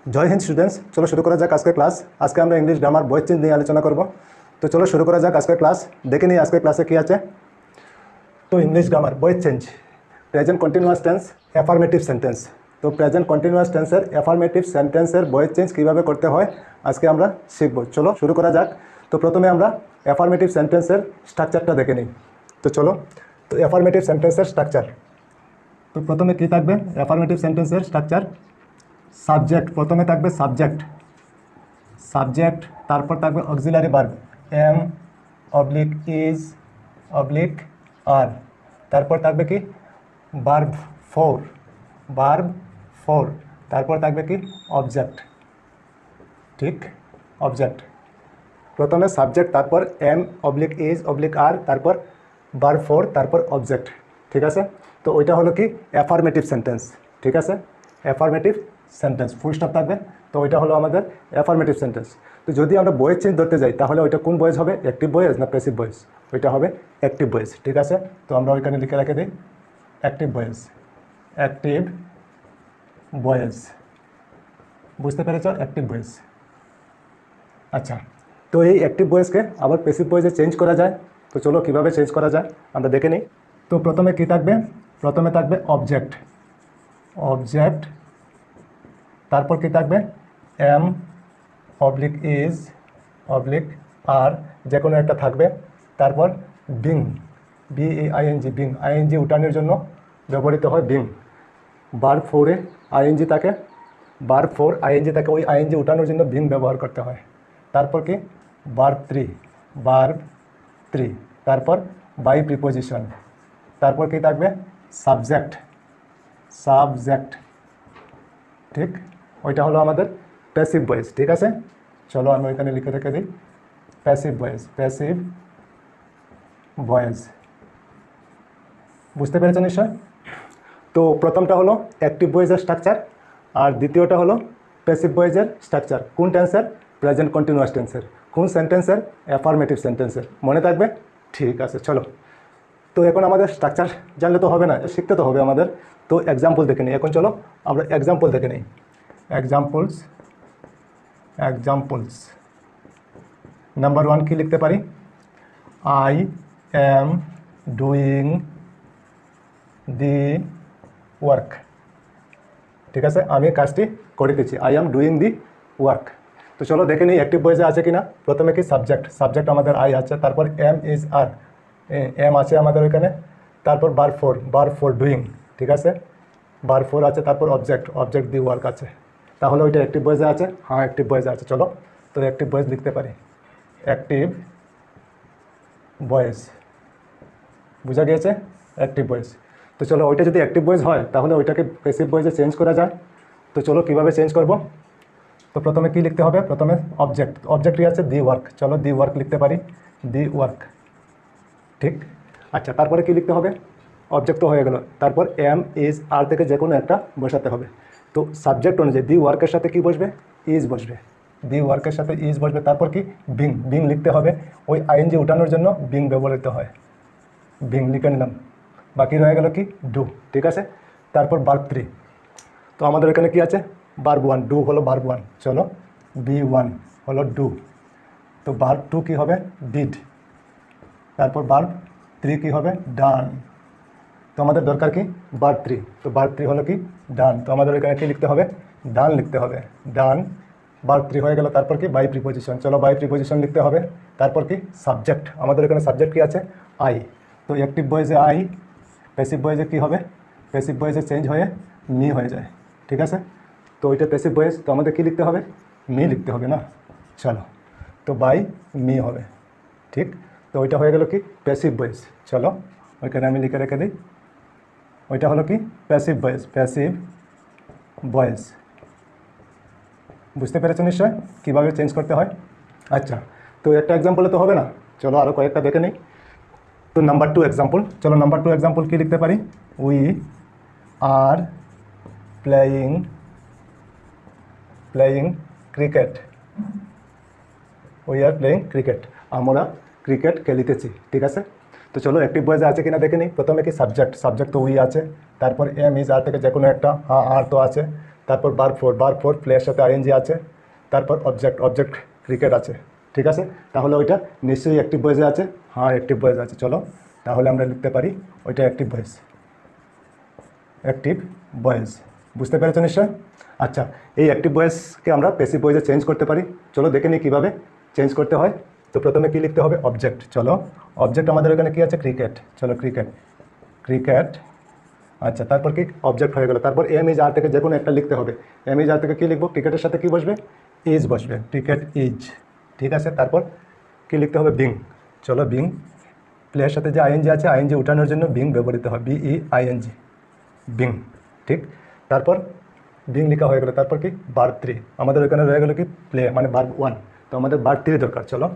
जय हिंद स्टूडेंट्स। चलो शुरू करा जाक आज के क्लास। आज के আমরা इंग्लिश ग्रामार বয়েজ চেঞ্জ নিয়ে আলোচনা করব। তো চলো শুরু করা যাক আজকের ক্লাস। দেখে নিই আজকের ক্লাসে কি আছে। তো English grammar boys change, present continuous tense, affirmative sentence. তো প্রেজেন্ট কন্টিনিউয়াস টেন্সের অ্যাফার্মেটিভ সেন্টেন্সের বয়েজ চেঞ্জ কীভাবে করতে হয় আজকে আমরা শিখব। চলো শুরু করা যাক। তো প্রথমে আমরা অ্যাফার্মেটিভ সেন্টেন্সের স্ট্রাকচারটা দেখে নিই। তো চলো, তো অ্যাফার্মেটিভ সেন্টেন্সের স্ট্রাকচার। তো প্রথমে কী থাকবে অ্যাফার্মেটিভ সেন্টেন্সের স্ট্রাকচার? সাবজেক্ট, প্রথমে থাকবে সাবজেক্ট, তারপর থাকবে auxiliary verb am oblique is oblique are, তারপর থাকবে কি ভার্ব ফোর, তারপর থাকবে কি অবজেক্ট। ঠিক, অবজেক্ট। প্রথমে সাবজেক্ট, তারপর M oblique is oblique are, তারপর ভার্ব ফোর, তারপর অবজেক্ট। ঠিক আছে, তো ওইটা হলো কি অ্যাফার্মেটিভ সেন্টেন্স। ঠিক আছে, অ্যাফার্মেটিভ সেন্টেন্স, ফুল স্টপ থাকবে। তো ওইটা হলো আমাদের অ্যাফার্মেটিভ সেন্টেন্স। তো যদি আমরা বয়েজ চেঞ্জ ধরতে যাই তাহলে ওইটা কোন বয়েজ হবে? অ্যাক্টিভ বয়েজ না প্যাসিভ বয়েজ? ওইটা হবে অ্যাক্টিভ বয়েজ। ঠিক আছে, তো আমরা ওইখানে লিখে রেখে দিই অ্যাক্টিভ বয়েজ। বুঝতে পেরেছ? Active boys. আচ্ছা, তো এই অ্যাক্টিভ বয়েজকে আবার প্যাসিভ বয়েজে চেঞ্জ করা যায়। তো চলো কীভাবে চেঞ্জ করা যায় আমরা দেখে নিই। তো প্রথমে কী থাকবে? প্রথমে থাকবে অবজেক্ট, তারপর কি থাকবে এম অবলিক ইজ অবলিক আর, যে কোনো একটা থাকবে। তারপর বিং, বিএআইএনজি, বিং, আইএনজি উঠানোর জন্য ব্যবহৃত হয় বিং। ভার্ব ফোরে আইএনজি থাকে, ভার্ব ফোর আইএনজি থাকে, ওই আইএনজি উঠানোর জন্য বিং ব্যবহার করতে হয়। তারপর কি ভার্ব থ্রি, তারপর বাই প্রিপোজিশন, তারপর কি থাকবে সাবজেক্ট। ঠিক, ওইটা হলো আমাদের প্যাসিভ ভয়েস। ঠিক আছে, চলো আমি ওইখানে লিখে রেখে দিই প্যাসিভ ভয়েস। বুঝতে পেরেছেন নিশ্চয়? তো প্রথমটা হলো অ্যাক্টিভ ভয়েসের স্ট্রাকচার, আর দ্বিতীয়টা হলো প্যাসিভ ভয়েসের স্ট্রাকচার। কোন টেন্সের? প্রেজেন্ট কন্টিনিউয়াস টেন্সের। কোন সেন্টেন্সের? অ্যাফার্মেটিভ সেন্টেন্সের। মনে থাকবে? ঠিক আছে, চলো। তো এখন আমাদের স্ট্রাকচার জানলে তো হবে না, শিখতে তো হবে আমাদের। তো এক্সাম্পল দেখে নিই। এখন চলো আমরা এক্সাম্পল দেখে নিই। এক্সাম্পলস। নাম্বার 1 কি লিখতে পারি? I am doing the work. ঠিক আছে, আমি কাজটি করিতেছি। I am doing the work. তো চলো দেখে নিই অ্যাক্টিভ ভয়েসে আছে কিনা। প্রথমে কি সাবজেক্ট আমাদের আই আছে, তারপর এম ইজ আর, এম আছে আমাদের ওইখানে, তারপর ভার্ব ফোর ডুইং। ঠিক আছে, ভার্ব ফোর আছে, তারপর অবজেক্ট দি ওয়ার্ক আছে। তাহলে ওইটা অ্যাক্টিভ ভয়েসে আছে? হ্যাঁ, অ্যাক্টিভ ভয়েসে আছে। চলো, তো অ্যাক্টিভ ভয়েস লিখতে পারি অ্যাক্টিভ ভয়েস। বোঝা গিয়েছে? Active voice. তো চলো, ওইটা যদি অ্যাক্টিভ ভয়েস হয় তাহলে ওইটাকে প্যাসিভ ভয়েসে চেঞ্জ করা যায়। তো চলো কীভাবে চেঞ্জ করব। তো প্রথমে কি লিখতে হবে? প্রথমে অবজেক্টই আছে দি ওয়ার্ক। চলো দি ওয়ার্ক লিখতে পারি, দি ওয়ার্ক। ঠিক, আচ্ছা, তারপরে কি লিখতে হবে? অবজেক্ট তো হয়ে গেল, তারপর এম ইজ আর থেকে যে কোনো একটা বসাতে হবে। তো সাবজেক্ট অনুযায়ী দি ওয়ার্কের সাথে কি বসবে? ইজ বসবে। দি ওয়ার্কের সাথে ইজ বসবে। তারপর কি বিং লিখতে হবে। ওই আইএনজি উঠানোর জন্য বিং ব্যবহৃত হয়। বিং লিখে নিলাম। বাকি রয়ে গেল কি ডু। ঠিক আছে, তারপর ভার্ব 3। তো আমাদের এখানে কি আছে? ভার্ব 1, ডু হলো ভার্ব 1। চলো, B1 হলো ডু। তো ভার্ব 2 কি হবে? ডিড। তারপর ভার্ব 3 কি হবে? ডান। তো আমাদের দরকার কি ভার্ব 3। তো ভার্ব 3 হলো কি ডান। তো আমাদের এখানে কি লিখতে হবে? ডান লিখতে হবে। ডান, ভার্ব 3 হয়ে গেল। তারপর কি বাই প্রিপোজিশন। চলো বাই প্রিপোজিশন লিখতে হবে। তারপর কি সাবজেক্ট। আমাদের এখানে সাবজেক্ট কি আছে? আই। তো অ্যাক্টিভ ভয়েসে আই, প্যাসিভ ভয়েসে কি হবে? প্যাসিভ ভয়েসে চেঞ্জ হয়ে মি হয়ে যায়। ঠিক আছে, তো ওইটা প্যাসিভ ভয়েস। তো আমাদের কি লিখতে হবে? মি লিখতে হবে না? চলো, তো বাই মি হবে। ঠিক, তো ওইটা হয়ে গেল কি প্যাসিভ ভয়েস। চলো ওইখানে আমি লিখে রেখে দিই, ওইটা হলো কি প্যাসিভ ভয়েস। বুঝতে পেরেছো নিশ্চয় কীভাবে চেঞ্জ করতে হয়? আচ্ছা, তো একটা এক্সাম্পলে তো হবে না, চলো আরও কয়েকটা দেখে নিই। তো নাম্বার 2 এক্সাম্পল। চলো নাম্বার 2 এক্সাম্পল কী লিখতে পারি? We are playing cricket. আমরা ক্রিকেট খেলিতেছি। ঠিক আছে, তো চলো অ্যাক্টিভ ভয়েসে আছে কিনা দেখে নিই। প্রথমে কি সাবজেক্ট তো উই আছে, তারপর এম ইজ আর থেকে যে কোনো একটা, আর তো আছে, তারপর বার ফোর প্লেয়ের সাথে আইএনজি আছে, তারপর অবজেক্ট ক্রিকেট আছে। ঠিক আছে, তাহলে ওইটা নিশ্চয়ই অ্যাক্টিভ ভয়েসে আছে। হ্যাঁ অ্যাক্টিভ ভয়েস আছে। চলো তাহলে আমরা লিখতে পারি ওইটা অ্যাক্টিভ ভয়েস, অ্যাক্টিভ ভয়েস। বুঝতে পেরেছো নিশ্চয়? আচ্ছা, এই অ্যাক্টিভ ভয়েসকে আমরা প্যাসিভ ভয়েসে চেঞ্জ করতে পারি। চলো দেখে নিই কীভাবে চেঞ্জ করতে হয়। তো প্রথমে কী লিখতে হবে? অবজেক্ট। চলো অবজেক্ট আমাদের এখানে কী আছে? ক্রিকেট। চলো ক্রিকেট। আচ্ছা, তারপর কি অবজেক্ট হয়ে গেল। তারপর এম ইজ আর থেকে যে কোনো একটা লিখতে হবে। এম ইজ আর থেকে কী লিখবো? ক্রিকেটের সাথে কী বসবে? ইজ বসবে, ক্রিকেট ইজ। ঠিক আছে, তারপর কী লিখতে হবে? বিং। চলো বিং, প্লেয়ের সাথে যে আইএনজি আছে, আইএনজি উঠানোর জন্য বিং ব্যবহৃত হয়, BEING, বিং। ঠিক, তারপর বিং লেখা হয়ে গেল। তারপর কি? ভার্ব 3 আমাদের ওইখানে রয়ে গেল কি? প্লে, মানে ভার্ব 1। তো আমাদের ভার্ব 3 দরকার। চলো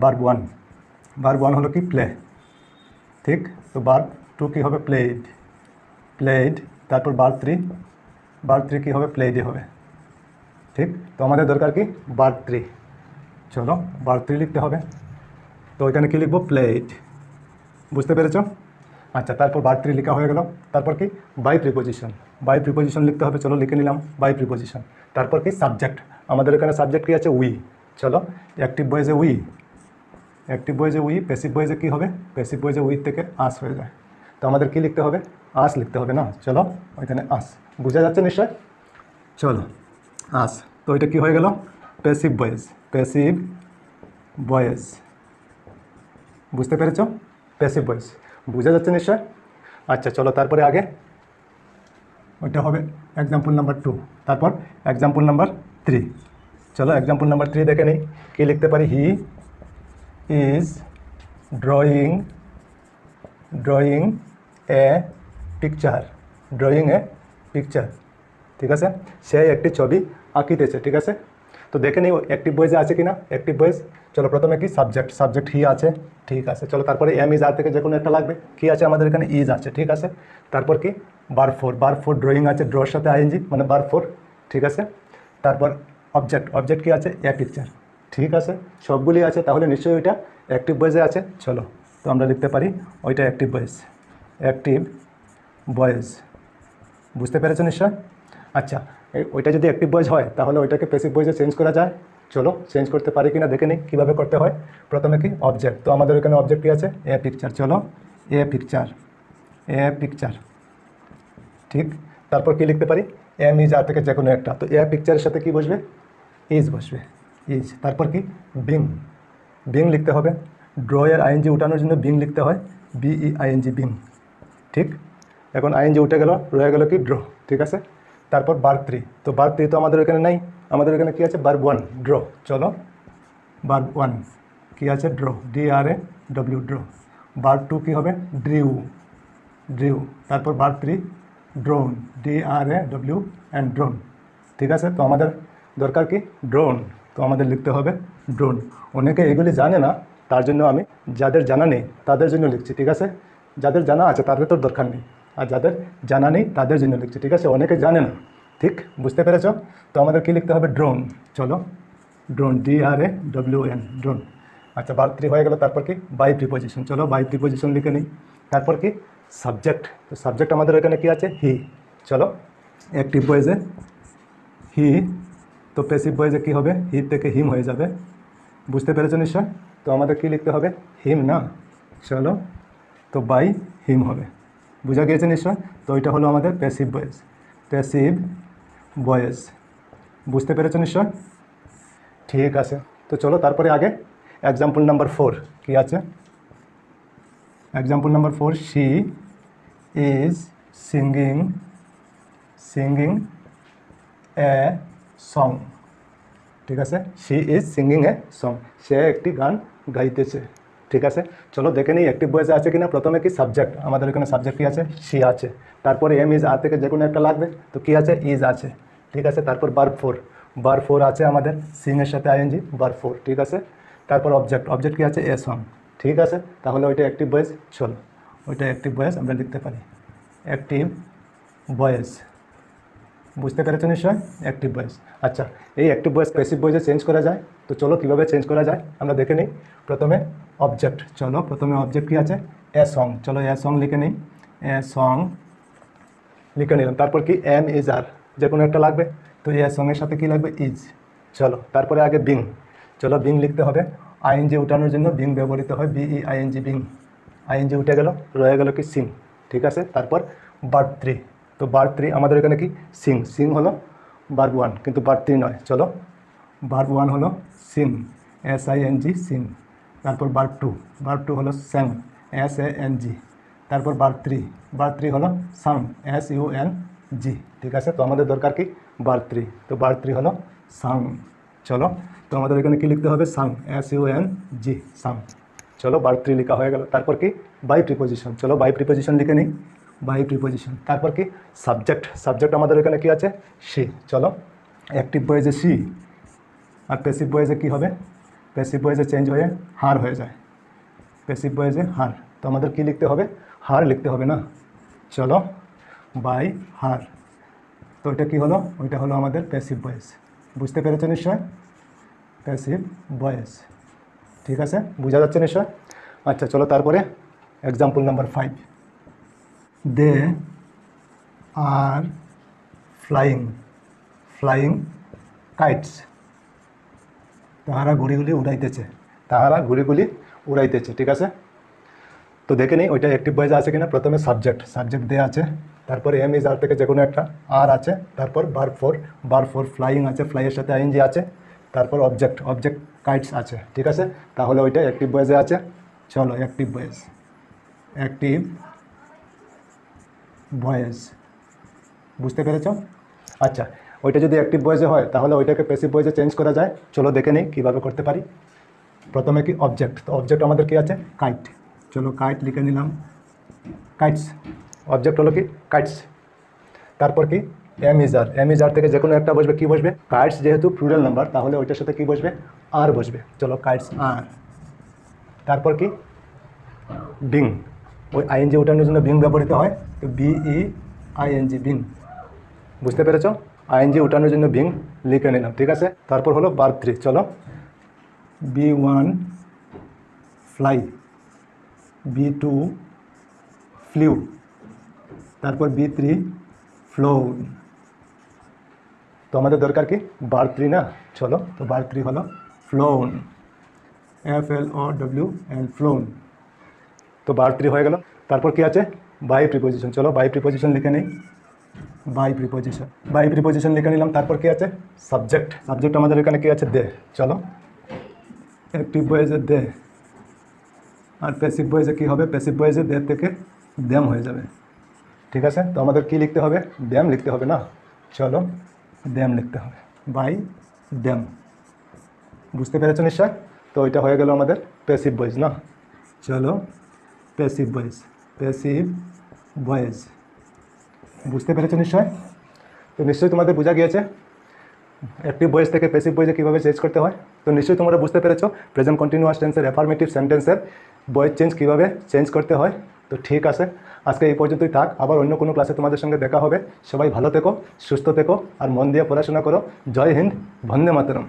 ভার্ব 1 হলো কি? প্লে। ঠিক, তো ভার্ব 2 কী হবে? প্লেড। তারপর ভার্ব 3 কী হবে? প্লেডই হবে। ঠিক, তো আমাদের দরকার কি? ভার্ব 3। চলো ভার্ব 3 লিখতে হবে। তো ওইখানে কী লিখবো? প্লেড। বুঝতে পেরেছো? আচ্ছা, তারপর ভার্ব 3 লেখা হয়ে গেল। তারপর কি? বাই প্রিপোজিশন লিখতে হবে। চলো লিখে নিলাম বাই প্রিপোজিশন। তারপর কি? সাবজেক্ট। আমাদের এখানে সাবজেক্ট কী আছে? উই। চলো অ্যাক্টিভ ভয়েসে উই, প্যাসিভ ভয়েসে কী হবে? প্যাসিভ ভয়েসে উই থেকে আস হয়ে যায়। তো আমাদের কি লিখতে হবে? আস লিখতে হবে না? চলো ওইখানে আস। বোঝা যাচ্ছে নিশ্চয়? চলো আস। তো ওইটা কী হয়ে গেল? Passive voice. বুঝতে পেরেছো? Passive voice. বোঝা যাচ্ছে নিশ্চয়? আচ্ছা চলো তারপরে আগে ওইটা হবে এক্সাম্পল নাম্বার 2, তারপর এক্সাম্পল নাম্বার 3। চলো এক্সাম্পল নাম্বার 3 দেখে নিই। কী লিখতে পারি? He is drawing a picture. ঠিক আছে, সে একটি ছবি আঁকিতেছে। ঠিক আছে, তো দেখে নিই অ্যাক্টিভ ভয়েসে আছে কি না। Active voice. চলো প্রথমে কি? সাবজেক্ট হি আছে। ঠিক আছে, চলো তারপরে এম ইজ আর থেকে যে কোনো একটা লাগবে। কি আছে আমাদের এখানে? ইজ আছে। ঠিক আছে, তারপর কি? ভার্ব 4 ড্রয়িং আছে, ড্রর সাথে আইএনজি মানে ভার্ব 4। ঠিক আছে, তারপর অবজেক্ট কি আছে? A picture. ঠিক আছে, সবগুলি আছে, তাহলে নিশ্চয়ই ওইটা অ্যাক্টিভ ভয়েসে আছে। চলো তো আমরা লিখতে পারি ওইটা অ্যাক্টিভ ভয়েস। বুঝতে পেরেছো নিশ্চয়? আচ্ছা, ওইটা যদি অ্যাক্টিভ ভয়েস হয় তাহলে ওইটাকে প্যাসিভ ভয়েসে চেঞ্জ করা যায়। চলো চেঞ্জ করতে পারি কিনা দেখে নিই কীভাবে করতে হয়। প্রথমে কি? অবজেক্ট। তো আমাদের এখানে অবজেক্ট কী আছে? A picture. চলো এ পিকচার। ঠিক, তারপর কি লিখতে পারি? এম ইজ আর থেকে যে কোনো একটা। তো এ পিকচারের সাথে কি বসবে? ইজ বসবে, ইজ। তারপর কি? বিং লিখতে হবে। ড্র এর আইএনজি উঠানোর জন্য বিং লিখতে হয়, BEING, বিং। ঠিক, এখন আইএনজি উঠে গেল, রয়ে গেল কি? ড্র। ঠিক আছে, তারপর ভার্ব 3। তো ভার্ব 3 তো আমাদের এখানে নাই, আমাদের এখানে কী আছে? Verb 1, draw. চলো ভার্ব 1 কী আছে? Draw, DRAW, draw. ভার্ব 2 কী হবে? ড্রিউ। তারপর ভার্ব 3 ড্রোন, DRAW, ড্রোন। ঠিক আছে, তো আমাদের দরকার কি? ড্রোন। তো আমাদের লিখতে হবে ড্রোন। অনেকে এগুলি জানে না, তার জন্য আমি যাদের জানা নেই তাদের জন্য লিখছি। ঠিক আছে, যাদের জানা আছে তাদের তো দরকার নেই, আর যাদের জানা নেই তাদের জন্য লিখছি। ঠিক আছে, অনেকে জানে না। ঠিক, বুঝতে পেরেছ? তো আমাদের কি লিখতে হবে? ড্রোন। চলো ড্রোন, DRAWN, ড্রোন। আচ্ছা, ভার্ব 3 হয়ে গেল। তারপর কি? By preposition. চলো বাই প্রিপোজিশন লিখে নিই। তারপর কি? সাবজেক্ট। তো সাবজেক্ট আমাদের এখানে কি আছে? হি। চলো অ্যাক্টিভ ভয়েসে হি, তো প্যাসিভ ভয়েসে কী হবে? হি থেকে হিম হয়ে যাবে। বুঝতে পেরেছো নিশ্চয়? তো আমাদের কি লিখতে হবে? হিম না? চলো তো বাই হিম হবে। বোঝা গিয়েছে নিশ্চয়? তো এটা হলো আমাদের প্যাসিভ ভয়েস। বুঝতে পেরেছো নিশ্চয়? ঠিক আছে, তো চলো তারপরে আগে এক্সাম্পল নাম্বার 4 কী আছে? Example number 4, she is singing a song. ঠিক আছে, she is singing a song, সে একটি গান গাইতেছে। ঠিক আছে, চলো দেখে নিই অ্যাক্টিভ ভয়েসে আছে কিনা। প্রথমে কি? সাবজেক্ট। আমাদের এখানে সাবজেক্ট কী আছে? শি আছে। তারপরে এম ইজ আর থেকে যে কোনো একটা লাগবে। তো কী আছে? ইজ আছে। ঠিক আছে, তারপর ভার্ব 4 আছে আমাদের, সিংয়ের সাথে আইএনজি, ভার্ব 4। ঠিক আছে, তারপর অবজেক্ট কী আছে? এ সং। ঠিক আছে, তাহলে ওইটা অ্যাক্টিভ ভয়েস। চলো ওইটা অ্যাক্টিভ ভয়েস আমরা লিখতে পারি, অ্যাক্টিভ ভয়েস। বুঝতে পেরেছো নিশ্চয়? Active voice. আচ্ছা, এই অ্যাক্টিভ ভয়েস প্যাসিভ ভয়েসে চেঞ্জ করা যায়। তো চলো কীভাবে চেঞ্জ করা যায় আমরা দেখে নিই। প্রথমে অবজেক্ট। চলো প্রথমে অবজেক্ট কী আছে? A song. চলো এ সং লিখে নিই, এ সং লিখে নিলাম। তারপর কি? এম ইজ আর, যে কোনো একটা লাগবে। তো এর সঙ্গে সাথে কি লাগবে, ইজ। চলো তারপরে আগে বিং, চলো বিং লিখতে হবে। আইএনজি উঠানোর জন্য বিং ব্যবহৃত হয়, বিইআইএনজি, বিং। আইএনজি উঠে গেল, রয়ে গেল কি সিং, ঠিক আছে। তারপর ভার্ব 3, তো ভার্ব 3 আমাদের এখানে কি সিং, সিং হলো ভার্ব 1 কিন্তু ভার্ব 3 নয়। চলো ভার্ব 1 হলো সিং, SING, সিং। তারপর ভার্ব 2, ভার্ব 2 হলো স্যাং, SANG। তারপর ভার্ব 3, ভার্ব 3 হলো সাং, SUNG, ঠিক আছে। তো আমাদের দরকার কি ভার্ব 3, তো ভার্ব 3 হলো সাং। চলো তো আমাদের এখানে কি লিখতে হবে, সাং, SUNG, সাং। চলো ভার্ব 3 লেখা হয়ে গেল। তারপর কি বাই প্রিপোজিশন, চলো বাই প্রিপোজিশন লিখে নিই, বাই প্রিপোজিশন। তারপর কি সাবজেক্ট, সাবজেক্ট আমাদের এখানে কি আছে, সি। চলো অ্যাক্টিভ ভয়েসে সি, আর প্যাসিভ ভয়েসে কী হবে, প্যাসিভ ভয়েসে চেঞ্জ হয়ে হার হয়ে যায়, প্যাসিভ ভয়েসে হার। তো আমাদের কি লিখতে হবে, হার লিখতে হবে না। চলো বাই হার, তো ওইটা কী হলো, ওইটা হলো আমাদের প্যাসিভ ভয়েস। বুঝতে পেরেছো নিশ্চয়, প্যাসিভ ভয়েস, ঠিক আছে, বোঝা যাচ্ছে নিশ্চয়। আচ্ছা চলো তারপরে example number 5, they are flying, flying kites, তাহারা ঘুড়িগুলি উড়াইতেছে, তাহারা ঘুড়িগুলি উড়াইতেছে, ঠিক আছে। তো দেখে নিই ওইটা অ্যাক্টিভ ভয়েসে আছে কিনা। প্রথমে সাবজেক্ট, সাবজেক্ট দেওয়া আছে, তারপরে এম ইজ আর থেকে যে কোনো একটা আর আছে, তারপর ভার্ব 4, ভার্ব 4 ফ্লাইং আছে, ফ্লাইয়ের সাথে আইএনজি আছে, তারপর অবজেক্ট, অবজেক্ট কাইটস আছে, ঠিক আছে। তাহলে ওইটা অ্যাক্টিভ ভয়েসে আছে। চলো অ্যাক্টিভ ভয়েস, অ্যাক্টিভ ভয়েস, বুঝতে পেরেছ। আচ্ছা ওইটা যদি অ্যাক্টিভ ভয়েসে হয় তাহলে ওইটাকে প্যাসিভ ভয়েসে চেঞ্জ করা যায়। চলো দেখে নিই কীভাবে করতে পারি। প্রথমে কি অবজেক্ট, তো অবজেক্ট আমাদের কি আছে, কাইট। চলো কাইট লিখে নিলাম, কাইটস, অবজেক্ট হলো কি কাইটস। তারপর কি am is are, am is are থেকে যে কোনো একটা বসবে, কি বসবে, কাইটস যেহেতু প্লুরাল নাম্বার তাহলে ওইটার সাথে কি বসবে, আর বসবে। চলো কাইটস আর। তারপর কি বিং, ওই আইএনজি ওঠানোর জন্য বিং ব্যবহৃত হয়, তো BEING, বিং। বুঝতে পেরেছ, আইএনজি উঠানোর জন্য বিং লিখে নিলাম, ঠিক আছে। তারপর হলো ভার্ব 3, চলো B1 ফ্লাই, B2 ফ্লিউ, তারপর B3 ফ্লোন। তো আমাদের দরকার কি ভার্ব 3 না। চলো তো ভার্ব 3 হলো ফ্লোন, FLOWN, ফ্লোন। তো ভার্ব 3 হয়ে গেল। তারপর কি আছে বাই প্রিপোজিশন, চলো বাই প্রিপোজিশন লিখে নেই, বাই প্রিপোজিশন, বাই প্রিপোজিশন লিখে নিলাম। তারপর কি আছে সাবজেক্ট, সাবজেক্ট আমাদের এখানে কি আছে, দে। চলো অ্যাক্টিভ ভয়েসে দে, আর প্যাসিভ ভয়েসে কী হবে, প্যাসিভ ভয়েসে দে থেকে দ্যাম হয়ে যাবে, ঠিক আছে। তো আমাদের কি লিখতে হবে, দ্যাম লিখতে হবে না। চলো দ্যাম লিখতে হবে, বাই দ্যাম। বুঝতে পেরেছো নিশ্চয়। তো ওইটা হয়ে গেল আমাদের প্যাসিভ ভয়েস না। চলো প্যাসিভ ভয়েস, প্যাসিভ ভয়েস, বুঝতে পেরেছো নিশ্চয়। তো নিশ্চয়ই তোমাদের বোঝা গিয়েছে অ্যাক্টিভ ভয়েস থেকে প্যাসিভ ভয়েসে কীভাবে চেঞ্জ করতে হয়। তো নিশ্চয়ই তোমরা বুঝতে পেরেছো প্রেজেন্ট কন্টিনিউয়াস টেন্সের অ্যাফার্মেটিভ সেন্টেন্সের ভয়েস চেঞ্জ কীভাবে চেঞ্জ করতে হয়। তো ঠিক আছে, আজকে এই পর্যন্তই থাক, আবার অন্য কোনো ক্লাসে তোমাদের সঙ্গে দেখা হবে। সবাই ভালো থেকো, সুস্থ থেকো, আর মন দিয়ে পড়াশোনা করো। জয় হিন্দ, বন্দে মাতরম।